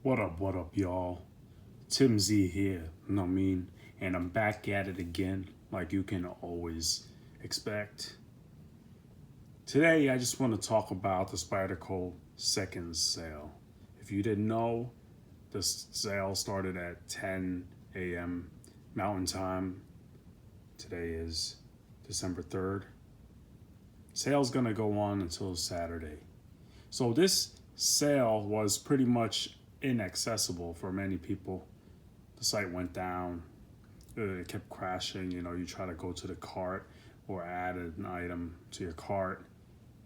What up, y'all? Tim Z here, you know what I mean? And I'm back at it again, like you can always expect. Today, I just want to talk about the Spyderco second sale. If you didn't know, the sale started at 10 a.m. Mountain Time. Today is December 3rd. Sale's gonna go on until Saturday. So this sale was pretty much inaccessible for many people. The site went down. It kept crashing. You try to go to the cart or add an item to your cart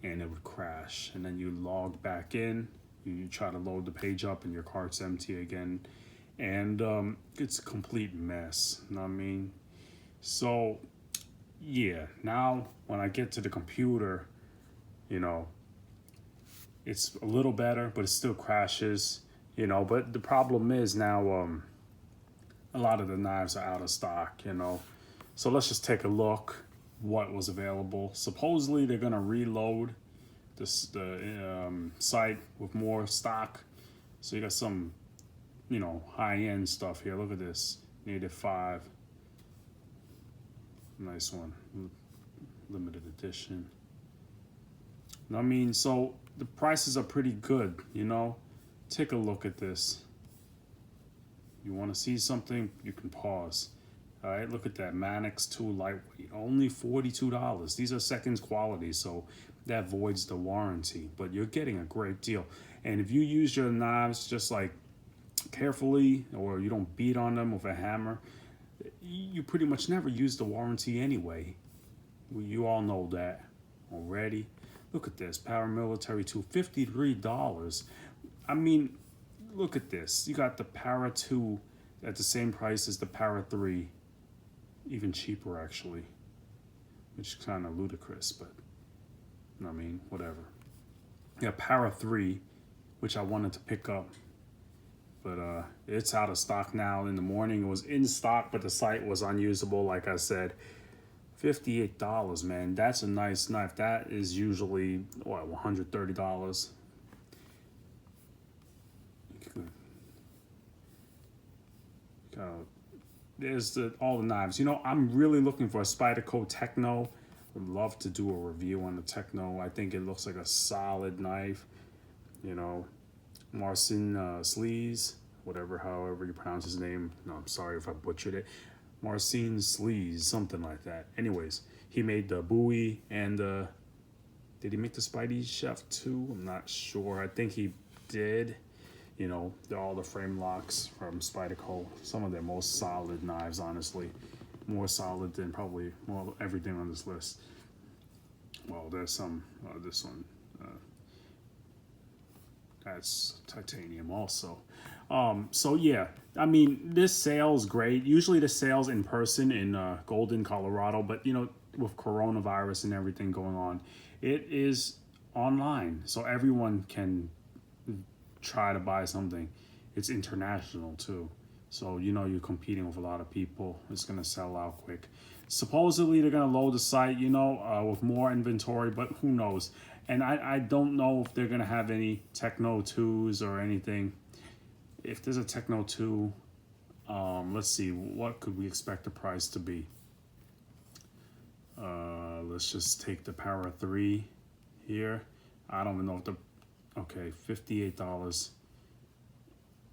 and it would crash. And then you log back in. You try to load the page up and your cart's empty again. And it's a complete mess. You know what I mean? So, yeah, now when I get to the computer, you know, it's a little better, but it still crashes. But the problem is now a lot of the knives are out of stock. So let's just take a look what was available. Supposedly they're gonna reload the site with more stock. So you got some, high-end stuff here. Look at this, Native 5. Nice one, limited edition. So the prices are pretty good. Take a look at this. You want to see something, you can pause. All right, look at that, Manix 2 lightweight, only $42. These are seconds quality, so that voids the warranty, but you're getting a great deal. And if you use your knives just like carefully, or you don't beat on them with a hammer, you pretty much never use the warranty anyway. You all know that already. Look at this, Paramilitary 2, $53. Look at this. You got the Para 2 at the same price as the Para 3. Even cheaper, actually. Which is kind of ludicrous, but whatever. Yeah, Para 3, which I wanted to pick up. But it's out of stock now. In the morning, it was in stock, but the site was unusable, like I said. $58, man. That's a nice knife. That is usually, $130. There's all the knives. I'm really looking for a Spyderco Techno. Would love to do a review on the Techno. I think it looks like a solid knife. Marcin Sleaze, however you pronounce his name. No, I'm sorry if I butchered it. Marcin Sleaze, something like that. Anyways, he made the Bowie and did he make the Spidey Chef too? I'm not sure. I think he did. They're all the frame locks from Spyderco. Some of their most solid knives, honestly. More solid than probably everything on this list. Well, there's some, this one, that's titanium also. So yeah, this sale's great. Usually the sale's in person in Golden, Colorado, but with coronavirus and everything going on, it is online. So everyone can try to buy something. It's international too. So you're competing with a lot of people. It's gonna sell out quick. Supposedly they're gonna load the site, with more inventory, but who knows? And I don't know if they're gonna have any Techno 2s or anything. If there's a Techno 2, let's see, what could we expect the price to be? Let's just take the Para 3 here. I don't even know if okay, $58.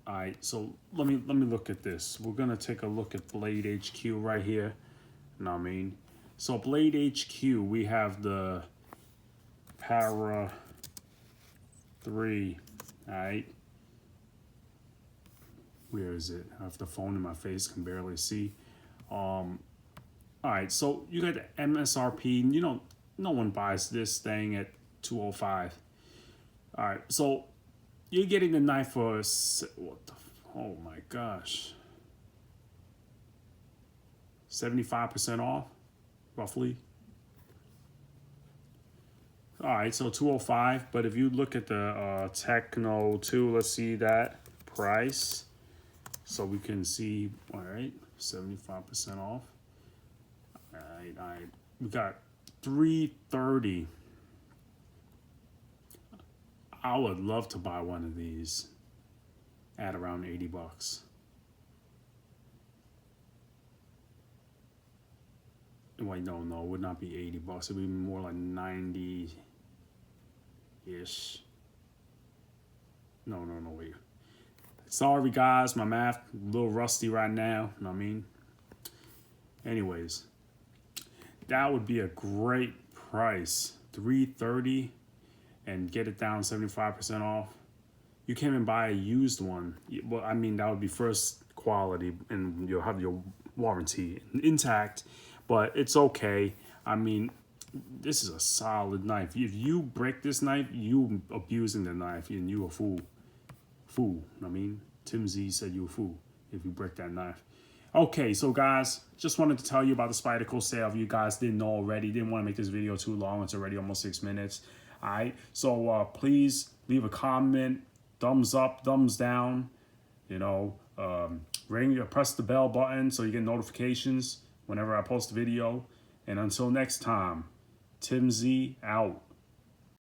All right, so let me look at this. We're gonna take a look at Blade HQ right here. So Blade HQ, we have the Para 3. All right. Where is it? I have the phone in my face, can barely see. All right, so you got the MSRP. No one buys this thing at $205. All right, so you're getting the knife for oh my gosh, 75% off, roughly. All right, so 205. But if you look at the Techno 2, let's see that price, so we can see. All right, 75% off. All right, we got $330. I would love to buy one of these. at around 80 bucks. Wait, no, it would not be 80 bucks. It would be more like 90-ish. No, wait. Sorry, guys. My math a little rusty right now. You know what I mean? Anyways, that would be a great price. $330 and get it down 75% off. You can't even buy a used one. Well, I mean, that would be first quality and you'll have your warranty intact. But it's okay. I mean, this is a solid knife. If you break this knife, you abusing the knife and you a fool. I mean, Tim Z said you a fool if you break that knife. Okay, so guys, just wanted to tell you about the Spyderco sale. If you guys didn't know already, didn't want to make this video too long. It's already almost 6 minutes. All right, so please leave a comment, thumbs up, thumbs down. You know, press the bell button so you get notifications whenever I post a video. And until next time, Tim Z out.